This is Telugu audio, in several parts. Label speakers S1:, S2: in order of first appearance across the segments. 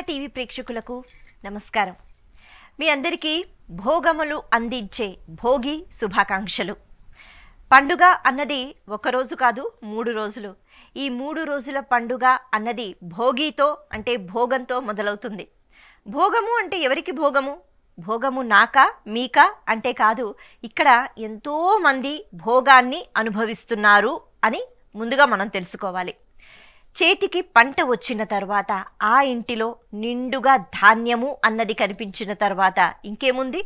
S1: టీవీ ప్రేక్షకులకు నమస్కారం. మీ అందరికీ భోగములు అందించే భోగి శుభాకాంక్షలు. పండుగ అన్నది ఒక రోజు కాదు, 3 రోజులు. ఈ 3 రోజుల పండుగ అన్నది భోగితో అంటే భోగంతో మొదలవుతుంది. భోగము అంటే ఎవరికి భోగము? భోగము నాకా మీకా అంటే కాదు. ఇక్కడ ఎంతో మంది భోగాన్ని అనుభవిస్తున్నారు అని ముందుగా మనం తెలుసుకోవాలి. చేతికి పంట వచ్చిన తర్వాత ఆ ఇంటిలో నిండుగా ధాన్యము అన్నది కనిపించిన తర్వాత ఇంకేముంది?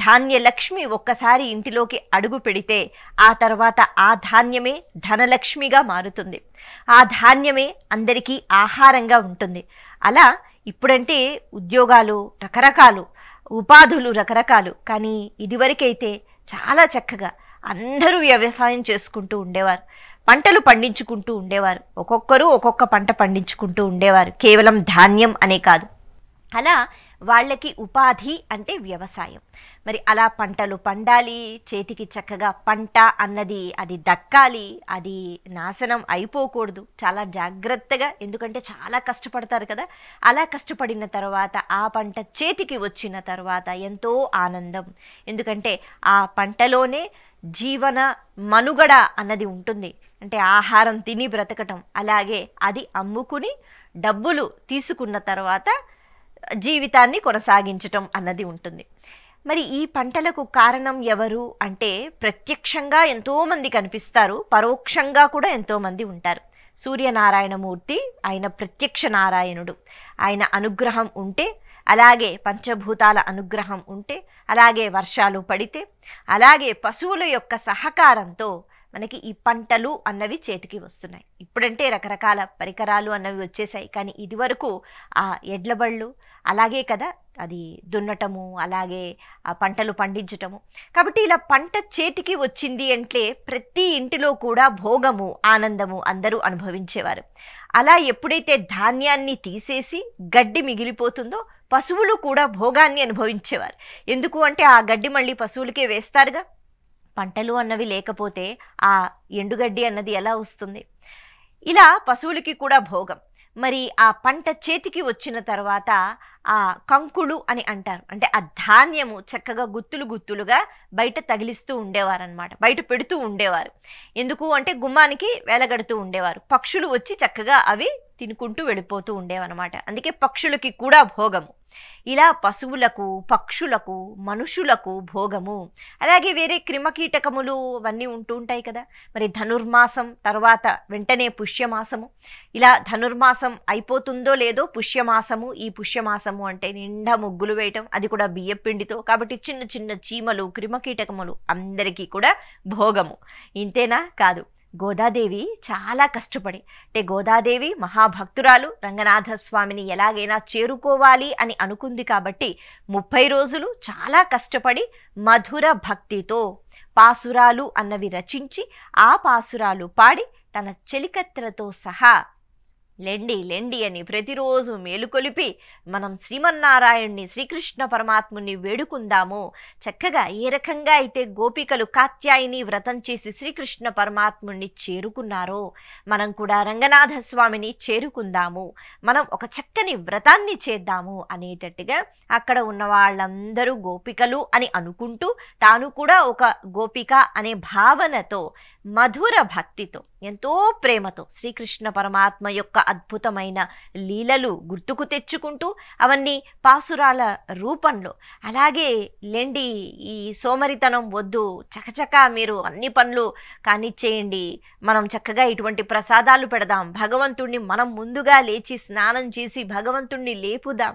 S1: ధాన్యలక్ష్మి ఒక్కసారి ఇంటిలోకి అడుగు పెడితే ఆ తర్వాత ఆ ధాన్యమే ధనలక్ష్మిగా మారుతుంది. ఆ ధాన్యమే అందరికీ ఆహారంగా ఉంటుంది. అలా ఇప్పుడంటే ఉద్యోగాలు రకరకాలు, ఉపాధులు రకరకాలు, కానీ ఇదివరకైతే చాలా చక్కగా అందరూ వ్యవసాయం చేసుకుంటూ ఉండేవారు, పంటలు పండించుకుంటూ ఉండేవారు. ఒక్కొక్కరు ఒక్కొక్క పంట పండించుకుంటూ ఉండేవారు, కేవలం ధాన్యం అనే కాదు. అలా వాళ్ళకి ఉపాధి అంటే వ్యవసాయం. మరి అలా పంటలు పండాలి, చేతికి చక్కగా పంట అన్నది అది దక్కాలి, అది నాశనం అయిపోకూడదు. చాలా జాగ్రత్తగా, ఎందుకంటే చాలా కష్టపడతారు కదా. అలా కష్టపడిన తర్వాత ఆ పంట చేతికి వచ్చిన తర్వాత ఎంతో ఆనందం. ఎందుకంటే ఆ పంటలోనే జీవన మనుగడ అన్నది ఉంటుంది. అంటే ఆహారం తిని బ్రతకటం, అలాగే అది అమ్ముకుని డబ్బులు తీసుకున్న తర్వాత జీవితాన్ని కొనసాగించటం అన్నది ఉంటుంది. మరి ఈ పంటలకు కారణం ఎవరు అంటే ప్రత్యక్షంగా ఎంతోమంది కనిపిస్తారు, పరోక్షంగా కూడా ఎంతోమంది ఉంటారు. సూర్యనారాయణమూర్తి ఆయన ప్రత్యక్ష నారాయణుడు. ఆయన అనుగ్రహం ఉంటే, అలాగే పంచభూతాల అనుగ్రహం ఉంటే, అలాగే వర్షాలు పడితే, అలాగే పశువుల యొక్క సహకారంతో మనకి ఈ పంటలు అన్నవి చేతికి వస్తున్నాయి. ఇప్పుడంటే రకరకాల పరికరాలు అన్నవి వచ్చేసాయి, కానీ ఇదివరకు ఆ ఎడ్ల బళ్ళు అలాగే కదా, అది దున్నటము, అలాగే ఆ పంటలు పండించటము. కాబట్టి ఇలా పంట చేతికి వచ్చింది అంటే ప్రతి ఇంటిలో కూడా భోగము, ఆనందము అందరూ అనుభవించేవారు. అలా ఎప్పుడైతే ధాన్యాన్ని తీసేసి గడ్డి మిగిలిపోతుందో పశువులు కూడా భోగాన్ని అనుభవించేవారు. ఎందుకు అంటే ఆ గడ్డి మళ్ళీ పశువులకే వేస్తారుగా. పంటలు అన్నవి లేకపోతే ఆ ఎండుగడ్డి అన్నది ఎలా వస్తుంది? ఇలా పశువులకి కూడా భోగం. మరి ఆ పంట చేతికి వచ్చిన తర్వాత ఆ కంకులు అని అంటారు, అంటే ఆ ధాన్యము చక్కగా గుత్తులు గుత్తులుగా బయట తగిలిస్తూ ఉండేవారనమాట, బయట పెడుతూ ఉండేవారు. ఎందుకు అంటే గుమ్మానికి వేలగడుతూ ఉండేవారు. పక్షులు వచ్చి చక్కగా అవి తినుకుంటూ వెళ్ళిపోతూ ఉండేవన్నమాట. అందుకే పక్షులకి కూడా భోగము. ఇలా పశువులకు, పక్షులకు, మనుషులకు భోగము. అలాగే వేరే క్రిమకీటకములు అవన్నీ ఉంటూ ఉంటాయి కదా. మరి ధనుర్మాసం తర్వాత వెంటనే పుష్యమాసము. ఇలా ధనుర్మాసం అయిపోతుందో లేదో పుష్యమాసము. ఈ పుష్యమాసము అంటే నిండా ముగ్గులు వేయటం, అది కూడా బియ్యపిండితో. కాబట్టి చిన్న చిన్న చీమలు, క్రిమకీటకములు అందరికీ కూడా భోగము. ఇంతేనా? కాదు. గోదాదేవి చాలా కష్టపడి, అంటే గోదాదేవి మహాభక్తురాలు, రంగనాథస్వామిని ఎలాగైనా చేరుకోవాలి అని అనుకుంది. కాబట్టి 30 రోజులు చాలా కష్టపడి మధుర భక్తితో పాసురాలు అన్నవి రచించి ఆ పాసురాలు పాడి తన చెలికత్తెలతో సహా లెండి లెండి అని ప్రతిరోజు మేలుకొలిపి మనం శ్రీమన్నారాయణ్ణి, శ్రీకృష్ణ పరమాత్ముని వేడుకుందాము. చక్కగా ఏ రకంగా అయితే గోపికలు కాత్యాయని వ్రతం చేసి శ్రీకృష్ణ పరమాత్ముని చేరుకున్నారో మనం కూడా రంగనాథ స్వామిని చేరుకుందాము, మనం ఒక చక్కని వ్రతాన్ని చేద్దాము అనేటట్టుగా అక్కడ ఉన్న వాళ్ళందరూ గోపికలు అని అనుకుంటూ తాను కూడా ఒక గోపిక అనే భావనతో మధుర భక్తితో ఎంతో ప్రేమతో శ్రీకృష్ణ పరమాత్మ యొక్క అద్భుతమైన లీలలు గుర్తుకు తెచ్చుకుంటూ అవన్నీ పాసురాల రూపంలో, అలాగే లేండి ఈ సోమరితనం వద్దు, చకచకా మీరు అన్ని పనులు కానిచ్చేయండి, మనం చక్కగా ఇటువంటి ప్రసాదాలు పెడదాం, భగవంతుణ్ణి మనం ముందుగా లేచి స్నానం చేసి భగవంతుణ్ణి లేపుదాం,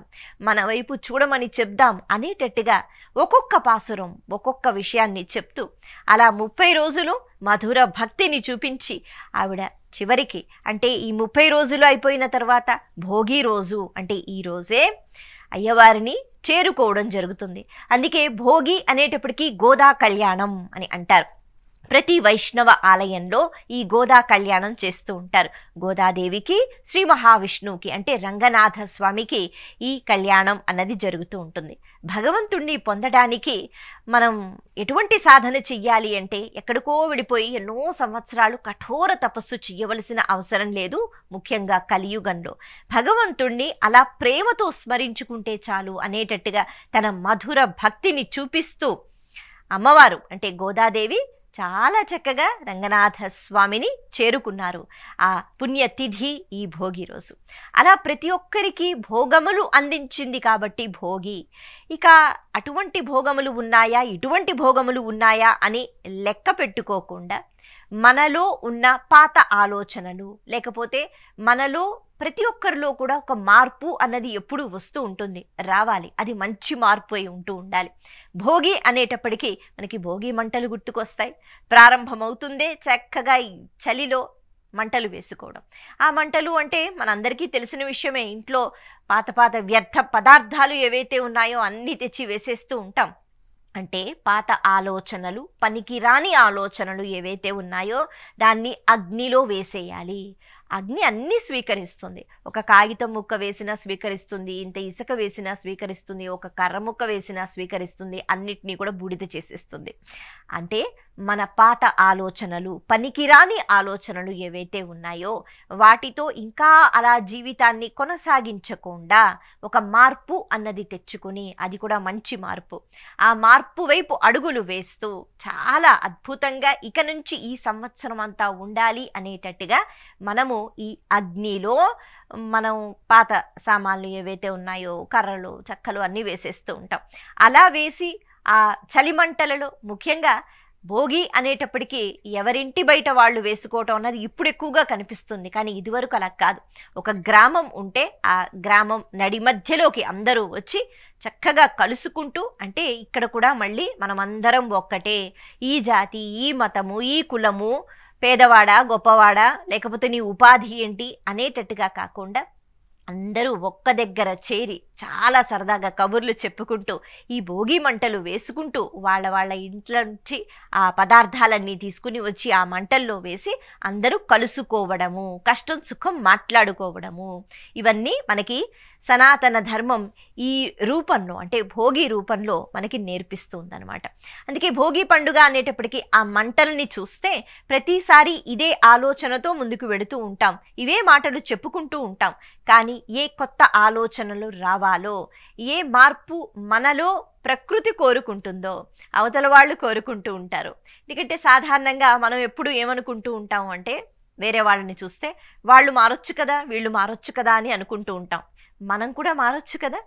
S1: మన వైపు చూడమని చెప్దాం అనేటట్టుగా ఒక్కొక్క పాసురం ఒక్కొక్క విషయాన్ని చెప్తూ అలా 30 రోజులు మధుర భక్తిని చూపించి ఆవిడ చివరికి అంటే ఈ 30 రోజులు అయిపోయిన తర్వాత భోగి రోజు అంటే ఈ రోజే అయ్యవారిని చేరుకోవడం జరుగుతుంది. అందుకే భోగి అనేటప్పటికీ గోదా కళ్యాణం అని అంటారు. ప్రతి వైష్ణవ ఆలయంలో ఈ గోదా కళ్యాణం చేస్తూ ఉంటారు. గోదాదేవికి, శ్రీ మహావిష్ణువుకి అంటే రంగనాథ స్వామికి ఈ కళ్యాణం అన్నది జరుగుతూ ఉంటుంది. భగవంతుణ్ణి పొందడానికి మనం ఎటువంటి సాధన చెయ్యాలి అంటే ఎక్కడికో విడిపోయి ఎన్నో సంవత్సరాలు కఠోర తపస్సు చెయ్యవలసిన అవసరం లేదు. ముఖ్యంగా కలియుగంలో భగవంతుణ్ణి అలా ప్రేమతో స్మరించుకుంటే చాలు అనేటట్టుగా తన మధుర భక్తిని చూపిస్తూ అమ్మవారు అంటే గోదాదేవి చాలా చక్కగా రంగనాథ స్వామిని చేరుకున్నారు. ఆ పుణ్యతిథి ఈ భోగి రోజు. అలా ప్రతి ఒక్కరికి భోగములు అందించింది కాబట్టి భోగి. ఇక అటువంటి భోగములు ఉన్నాయా, ఇటువంటి భోగములు ఉన్నాయా అని లెక్క పెట్టుకోకుండా మనలో ఉన్న పాత ఆలోచనలు, లేకపోతే మనలో ప్రతి ఒక్కరిలో కూడా ఒక మార్పు అన్నది ఎప్పుడూ వస్తూ ఉంటుంది, రావాలి. అది మంచి మార్పు అయి ఉంటూ ఉండాలి. భోగి అనేటప్పటికీ మనకి భోగి మంటలు గుర్తుకొస్తాయి. ప్రారంభమవుతుందే చక్కగా ఈ చలిలో మంటలు వేసుకోవడం. ఆ మంటలు అంటే మనందరికీ తెలిసిన విషయమే. ఇంట్లో పాత పాత వ్యర్థ పదార్థాలు ఏవైతే ఉన్నాయో అన్నీ తెచ్చి వేసేస్తూ ఉంటాం. అంటే పాత ఆలోచనలు, పనికిరాని ఆలోచనలు ఏవైతే ఉన్నాయో దాన్ని అగ్నిలో వేసేయాలి. అగ్ని అన్నీ స్వీకరిస్తుంది. ఒక కాగితం ముక్క వేసినా స్వీకరిస్తుంది, ఇంత ఇసుక వేసినా స్వీకరిస్తుంది, ఒక కర్ర ముక్క వేసినా స్వీకరిస్తుంది, అన్నిటినీ కూడా బూడిద చేసేస్తుంది. అంటే మన పాత ఆలోచనలు, పనికిరాని ఆలోచనలు ఏవైతే ఉన్నాయో వాటితో ఇంకా అలా జీవితాన్ని కొనసాగించకుండా ఒక మార్పు అన్నది తెచ్చుకుని, అది కూడా మంచి మార్పు, ఆ మార్పు వైపు అడుగులు వేస్తూ చాలా అద్భుతంగా ఇక నుంచి ఈ సంవత్సరం అంతా ఉండాలి అనేటట్టుగా మనము ఈ అగ్నిలో మనం పాత సామాన్లు ఏవైతే ఉన్నాయో కర్రలు, చెక్కలు అన్నీ వేసేస్తూ ఉంటాం. అలా వేసి ఆ చలిమంటలలో ముఖ్యంగా భోగి అనేటప్పటికీ ఎవరింటి బయట వాళ్ళు వేసుకోవటం అన్నది ఇప్పుడు ఎక్కువగా కనిపిస్తుంది. కానీ ఇదివరకు అలా కాదు. ఒక గ్రామం ఉంటే ఆ గ్రామం నడి మధ్యలోకి అందరూ వచ్చి చక్కగా కలుసుకుంటూ, అంటే ఇక్కడ కూడా మళ్ళీ మనమందరం ఒక్కటే, ఈ జాతి, ఈ మతము, ఈ కులము, పేదవాడా గొప్పవాడా, లేకపోతే నీ ఉపాధి ఏంటి అనేటట్టుగా కాకుండా అందరూ ఒక్క దగ్గర చేరి చాలా సరదాగా కబుర్లు చెప్పుకుంటూ ఈ భోగి మంటలు వేసుకుంటూ వాళ్ళ ఇంట్లో నుంచి ఆ పదార్థాలన్నీ తీసుకుని వచ్చి ఆ మంటల్లో వేసి అందరూ కలుసుకోవడము, కష్టం సుఖం మాట్లాడుకోవడము, ఇవన్నీ మనకి సనాతన ధర్మం ఈ రూపంలో అంటే భోగి రూపంలో మనకి నేర్పిస్తుందన్నమాట. అందుకే భోగి పండుగ అనేటప్పటికీ ఆ మంటల్ని చూస్తే ప్రతిసారి ఇదే ఆలోచనతో ముందుకు వెడుతూ ఉంటాం, ఇవే మాటలు చెప్పుకుంటూ ఉంటాం. కానీ ఏ కొత్త ఆలోచనలు రావాలో, ఏ మార్పు మనలో ప్రకృతి కోరుకుంటుందో అవతల వాళ్ళు కోరుకుంటూ ఉంటారు. ఎందుకంటే సాధారణంగా మనం ఎప్పుడు ఏమనుకుంటూ ఉంటాము అంటే వేరే వాళ్ళని చూస్తే వాళ్ళు మారొచ్చు కదా, వీళ్ళు మారొచ్చు కదా అని అనుకుంటూ ఉంటాం. మనం కూడా మారొచ్చు కదా,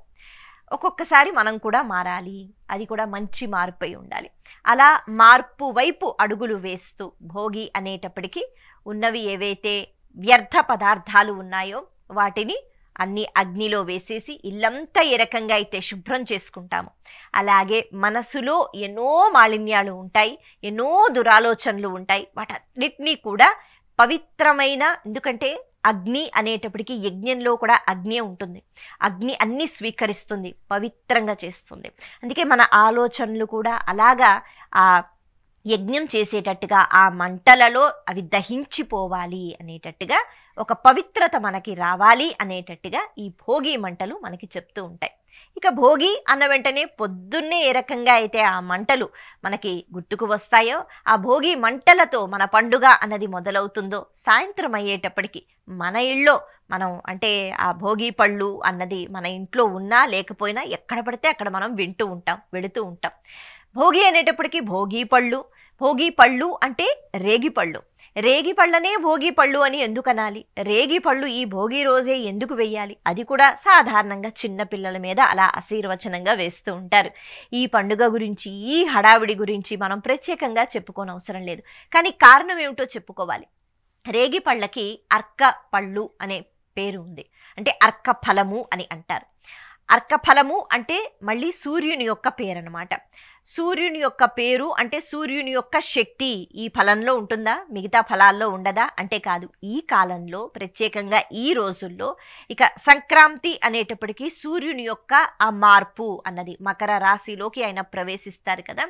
S1: ఒక్కొక్కసారి మనం కూడా మారాలి, అది కూడా మంచి మార్పు అయి ఉండాలి. అలా మార్పు వైపు అడుగులు వేస్తూ భోగి అనేటప్పటికీ ఉన్నవి ఏవైతే వ్యర్థ పదార్థాలు ఉన్నాయో వాటిని అన్నీ అగ్నిలో వేసేసి ఇల్లంతా ఏ రకంగా అయితే శుభ్రం చేసుకుంటాము, అలాగే మనసులో ఎన్నో మాలిన్యాలు ఉంటాయి, ఎన్నో దురాలోచనలు ఉంటాయి, వాటన్నిటినీ కూడా పవిత్రమైన, ఎందుకంటే అగ్ని అనేటప్పటికీ యజ్ఞంలో కూడా అగ్ని ఉంటుంది, అగ్ని అన్నీ స్వీకరిస్తుంది, పవిత్రంగా చేస్తుంది. అందుకే మన ఆలోచనలు కూడా అలాగా ఆ యజ్ఞం చేసేటట్టుగా ఆ మంటలలో అవి దహించిపోవాలి అనేటట్టుగా, ఒక పవిత్రత మనకి రావాలి అనేటట్టుగా ఈ భోగి మంటలు మనకి చెప్తూ ఉంటాయి. ఇక భోగి అన్న వెంటనే పొద్దున్నే ఏ రకంగా అయితే ఆ మంటలు మనకి గుర్తుకు వస్తాయో, ఆ భోగి మంటలతో మన పండుగ అన్నది మొదలవుతుందో, సాయంత్రం అయ్యేటప్పటికి మన ఇళ్ళో మనం అంటే ఆ భోగి పళ్ళు అన్నది మన ఇంట్లో ఉన్నా లేకపోయినా ఎక్కడ పడితే అక్కడ మనం వింటూ ఉంటాం, వెళుతూ ఉంటాం. భోగి అనేటప్పటికీ భోగి పళ్ళు, భోగి పళ్ళు అంటే రేగి పళ్ళు, రేగి పళ్ళనే భోగి పళ్ళు అని ఎందుకు అనాలి, రేగి పళ్ళు ఈ భోగి రోజే ఎందుకు వేయాలి, అది కూడా సాధారణంగా చిన్న పిల్లల మీద అలా ఆశీర్వచనంగా వేస్తూ ఉంటారు. ఈ పండుగ గురించి, ఈ హడావిడి గురించి మనం ప్రత్యేకంగా చెప్పుకోనవసరం లేదు, కానీ కారణం ఏమిటో చెప్పుకోవాలి. రేగి పళ్ళకి అర్క పళ్ళు అనే పేరు ఉంది, అంటే అర్క ఫలము అని అంటారు. అర్క ఫలము అంటే మళ్ళీ సూర్యుని యొక్క పేరు అన్నమాట. సూర్యుని యొక్క పేరు అంటే సూర్యుని యొక్క శక్తి ఈ ఫలంలో ఉంటుందా, మిగతా ఫలాల్లో ఉండదా అంటే కాదు. ఈ కాలంలో ప్రత్యేకంగా ఈ రోజుల్లో ఇక సంక్రాంతి అనేటప్పటికీ సూర్యుని యొక్క ఆ మార్పు అన్నది మకర రాశిలోకి ఆయన ప్రవేశిస్తారు కదా,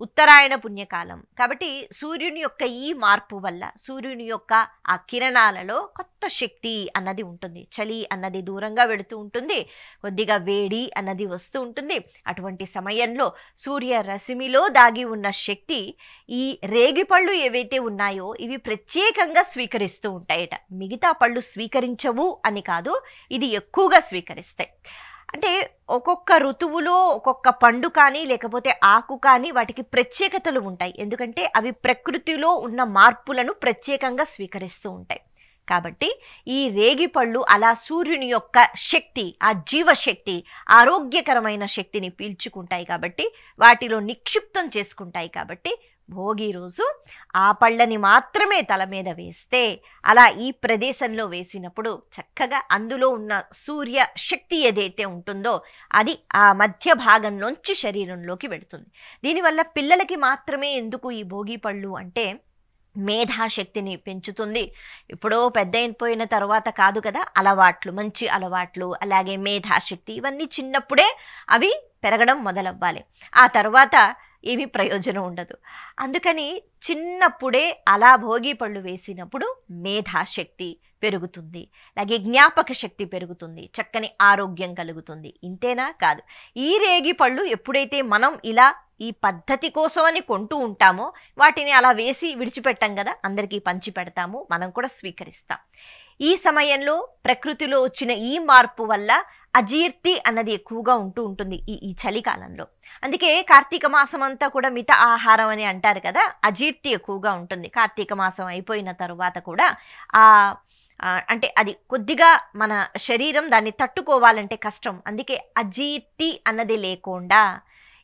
S1: ఉత్తరాయణ పుణ్యకాలం కాబట్టి సూర్యుని యొక్క ఈ మార్పు వల్ల సూర్యుని యొక్క ఆ కిరణాలలో కొత్త శక్తి అన్నది ఉంటుంది. చలి అన్నది దూరంగా వెళుతూ ఉంటుంది, కొద్దిగా వేడి అన్నది వస్తూ ఉంటుంది. అటువంటి సమయంలో సూర్య రశ్మిలో దాగి ఉన్న శక్తి ఈ రేగి పళ్ళు ఏవైతే ఉన్నాయో ఇవి ప్రత్యేకంగా స్వీకరిస్తూ ఉంటాయట. మిగతా పళ్ళు స్వీకరించవు అని కాదు, ఇది ఎక్కువగా స్వీకరిస్తాయి. అంటే ఒక్కొక్క ఋతువులో ఒక్కొక్క పండు కానీ లేకపోతే ఆకు కానీ వాటికి ప్రత్యేకతలు ఉంటాయి. ఎందుకంటే అవి ప్రకృతిలో ఉన్న మార్పులను ప్రత్యేకంగా స్వీకరిస్తూ ఉంటాయి. కాబట్టి ఈ రేగి పళ్ళు అలా సూర్యుని యొక్క శక్తి, ఆ జీవశక్తి, ఆరోగ్యకరమైన శక్తిని పీల్చుకుంటాయి కాబట్టి వాటిలో నిక్షిప్తం చేసుకుంటాయి. కాబట్టి భోగి రోజు ఆ పళ్ళని మాత్రమే తల మీద వేస్తే అలా ఈ ప్రదేశంలో వేసినప్పుడు చక్కగా అందులో ఉన్న సూర్య శక్తి ఏదైతే ఉంటుందో అది ఆ మధ్య భాగంలోంచి శరీరంలోకి వెళుతుంది. దీనివల్ల పిల్లలకి మాత్రమే ఎందుకు ఈ భోగి పళ్ళు అంటే మేధాశక్తిని పెంచుతుంది. ఎప్పుడో పెద్ద అయిపోయిన తర్వాత కాదు కదా, అలవాట్లు, మంచి అలవాట్లు, అలాగే మేధాశక్తి ఇవన్నీ చిన్నప్పుడే అవి పెరగడం మొదలవ్వాలి. ఆ తర్వాత ఏమీ ప్రయోజనం ఉండదు. అందుకని చిన్నప్పుడే అలా భోగి పళ్ళు వేసినప్పుడు మేధాశక్తి పెరుగుతుంది, అలాగే జ్ఞాపక శక్తి పెరుగుతుంది, చక్కని ఆరోగ్యం కలుగుతుంది. ఇంతేనా కాదు, ఈ రేగి పళ్ళు ఎప్పుడైతే మనం ఇలా ఈ పద్ధతి కోసమని కొంటూ ఉంటామో వాటిని అలా వేసి విడిచిపెట్టాం కదా, అందరికీ పంచి పెడతాము, మనం కూడా స్వీకరిస్తాం. ఈ సమయంలో ప్రకృతిలో వచ్చిన ఈ మార్పు వల్ల అజీర్తి అన్నది ఎక్కువగా ఉంటూ ఉంటుంది ఈ చలికాలంలో. అందుకే కార్తీక మాసం అంతా కూడా మిత ఆహారం అని అంటారు కదా, అజీర్తి ఎక్కువగా ఉంటుంది. కార్తీక మాసం అయిపోయిన తరువాత కూడా అంటే అది కొద్దిగా మన శరీరం దాన్ని తట్టుకోవాలంటే కష్టం. అందుకే అజీర్తి అన్నది లేకుండా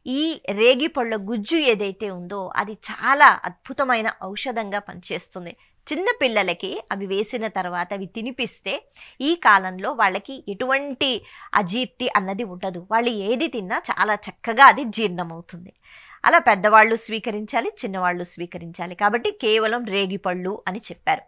S1: ఈ రేగి పళ్ళ గుజ్జు ఏదైతే ఉందో అది చాలా అద్భుతమైన ఔషధంగా పనిచేస్తుంది. చిన్న పిల్లలకి అవి వేసిన తర్వాత అవి తినిపిస్తే ఈ కాలంలో వాళ్ళకి ఎటువంటి అజీర్తి అన్నది ఉండదు. వాళ్ళు ఏది తిన్నా చాలా చక్కగా అది జీర్ణమవుతుంది. అలా పెద్దవాళ్ళు స్వీకరించాలి, చిన్నవాళ్ళు స్వీకరించాలి. కాబట్టి కేవలం రేగిపళ్ళు అని చెప్పారు.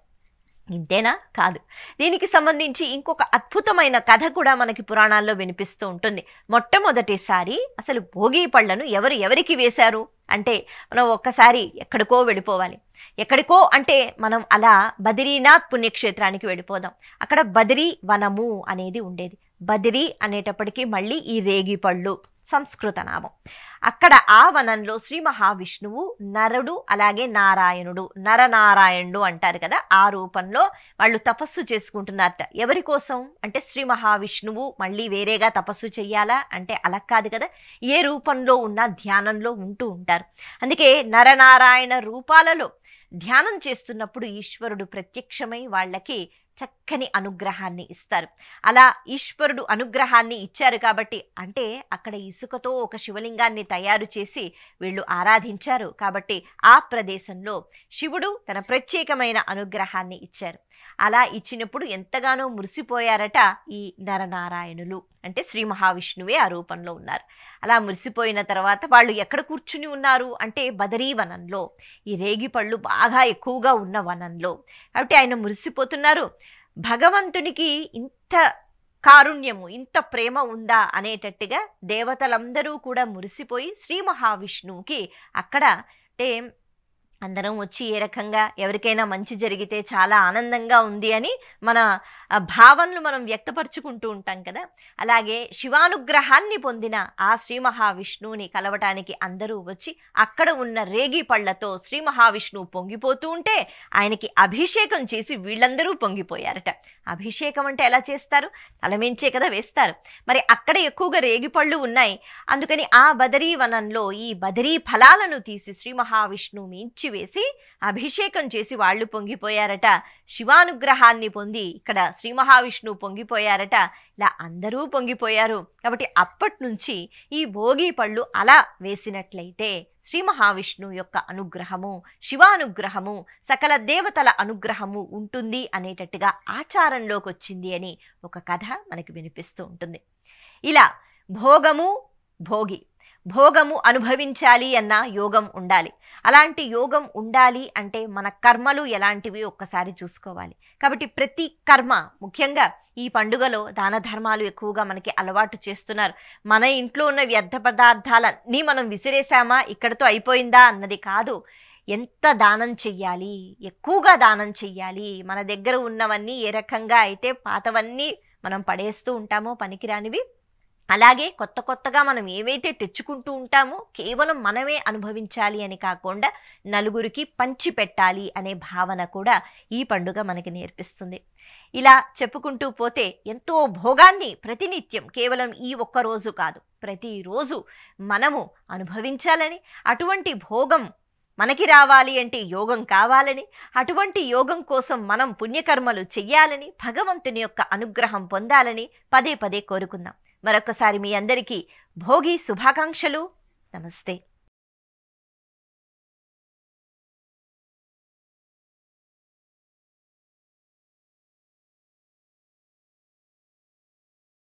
S1: ఇంతేనా కాదు, దీనికి సంబంధించి ఇంకొక అద్భుతమైన కథ కూడా మనకి పురాణాల్లో వినిపిస్తూ ఉంటుంది. మొట్టమొదటిసారి అసలు భోగి పళ్ళను ఎవరికి వేశారు అంటే మనం ఒక్కసారి ఎక్కడికో వెళ్ళిపోవాలి. ఎక్కడికో అంటే మనం అలా బద్రీనాథ్ పుణ్యక్షేత్రానికి వెళ్ళిపోదాం. అక్కడ బద్రీ వనము అనేది ఉండేది. బద్రీ అనేటప్పటికీ మళ్ళీ ఈ రేగి పళ్ళు సంస్కృత నామం. అక్కడ ఆ వనంలో శ్రీ మహావిష్ణువు నరుడు అలాగే నారాయణుడు, నరనారాయణుడు అంటారు కదా, ఆ రూపంలో వాళ్ళు తపస్సు చేసుకుంటున్నారట. ఎవరి కోసం అంటే శ్రీ మహావిష్ణువు మళ్ళీ వేరేగా తపస్సు చెయ్యాలా అంటే అలా కాదు కదా, ఏ రూపంలో ఉన్నా ధ్యానంలో ఉంటూ ఉంటారు. అందుకే నరనారాయణ రూపాలలో ధ్యానం చేస్తున్నప్పుడు ఈశ్వరుడు ప్రత్యక్షమై వాళ్ళకి చక్కని అనుగ్రహాన్ని ఇస్తారు. అలా ఈశ్వరుడు అనుగ్రహాన్ని ఇచ్చారు కాబట్టి అంటే అక్కడ ఇసుకతో ఒక శివలింగాన్ని తయారు చేసి వీళ్ళు ఆరాధించారు కాబట్టి ఆ ప్రదేశంలో శివుడు తన ప్రత్యేకమైన అనుగ్రహాన్ని ఇచ్చారు. అలా ఇచ్చినప్పుడు ఎంతగానో మురిసిపోయారట ఈ నరనారాయణులు, అంటే శ్రీ మహావిష్ణువే ఆ రూపంలో ఉన్నారు. అలా మురిసిపోయిన తర్వాత వాళ్ళు ఎక్కడ కూర్చుని ఉన్నారు అంటే బదరీ వనంలో, ఈ రేగి పళ్ళు బాగా ఎక్కువగా ఉన్న వనంలో. కాబట్టి ఆయన మురిసిపోతున్నారు. భగవంతునికి ఇంత కారుణ్యము, ఇంత ప్రేమ ఉందా అనేటట్టుగా దేవతలందరూ కూడా మురిసిపోయి శ్రీ మహావిష్ణువుకి అక్కడ అంటే అందరం వచ్చి ఏ రకంగా ఎవరికైనా మంచి జరిగితే చాలా ఆనందంగా ఉంది అని మన భావనలు మనం వ్యక్తపరుచుకుంటూ ఉంటాం కదా, అలాగే శివానుగ్రహాన్ని పొందిన ఆ శ్రీ మహావిష్ణువుని కలవటానికి అందరూ వచ్చి అక్కడ ఉన్న రేగి పళ్ళతో శ్రీ మహావిష్ణువు పొంగిపోతూ ఉంటే ఆయనకి అభిషేకం చేసి వీళ్ళందరూ పొంగిపోయారట. అభిషేకం అంటే ఎలా చేస్తారు, తలమించే కదా వేస్తారు. మరి అక్కడ ఎక్కువగా రేగి పళ్ళు ఉన్నాయి. అందుకని ఆ బదరీ వనంలో ఈ బదరీ ఫలాలను తీసి శ్రీ మహావిష్ణువు మించి వేసి అభిషేకం చేసి వాళ్ళు పొంగిపోయారట. శివానుగ్రహాన్ని పొంది ఇక్కడ శ్రీ మహావిష్ణువు పొంగిపోయారట. ఇలా అందరూ పొంగిపోయారు. కాబట్టి అప్పటి నుంచి ఈ భోగి పళ్ళు అలా వేసినట్లయితే శ్రీ మహావిష్ణువు యొక్క అనుగ్రహము, శివానుగ్రహము, సకల దేవతల అనుగ్రహము ఉంటుంది అనేటట్టుగా ఆచారంలోకి వచ్చింది అని ఒక కథ మనకి వినిపిస్తూ ఉంటుంది. ఇలా భోగము, భోగి, భోగము అనుభవించాలి అన్న యోగం ఉండాలి. అలాంటి యోగం ఉండాలి అంటే మన కర్మలు ఎలాంటివి ఒక్కసారి చూసుకోవాలి. కాబట్టి ప్రతి కర్మ, ముఖ్యంగా ఈ పండుగలో దాన ధర్మాలు ఎక్కువగా మనకి అలవాటు చేస్తున్నారు. మన ఇంట్లో ఉన్న వ్యర్థ పదార్థాలన్నీ మనం విసిరేసామా, ఇక్కడతో అయిపోయిందా అన్నది కాదు. ఎంత దానం చెయ్యాలి, ఎక్కువగా దానం చెయ్యాలి. మన దగ్గర ఉన్నవన్నీ ఏ రకంగా అయితే పాతవన్నీ మనం పడేస్తూ ఉంటామో పనికిరానివి, అలాగే కొత్తగా మనం ఏవైతే తెచ్చుకుంటూ ఉంటామో కేవలం మనమే అనుభవించాలి అని కాకుండా నలుగురికి పంచి పెట్టాలి అనే భావన కూడా ఈ పండుగ మనకి నేర్పిస్తుంది. ఇలా చెప్పుకుంటూ పోతే ఎంతో భోగాన్ని ప్రతినిత్యం, కేవలం ఈ ఒక్క రోజు కాదు, ప్రతిరోజు మనము అనుభవించాలని, అటువంటి భోగం మనకి రావాలి అంటే యోగం కావాలని, అటువంటి యోగం కోసం మనం పుణ్యకర్మలు చెయ్యాలని, భగవంతుని యొక్క అనుగ్రహం పొందాలని పదే పదే కోరుకుందాం. మరొకసారి మీ అందరికీ భోగి శుభాకాంక్షలు. నమస్తే.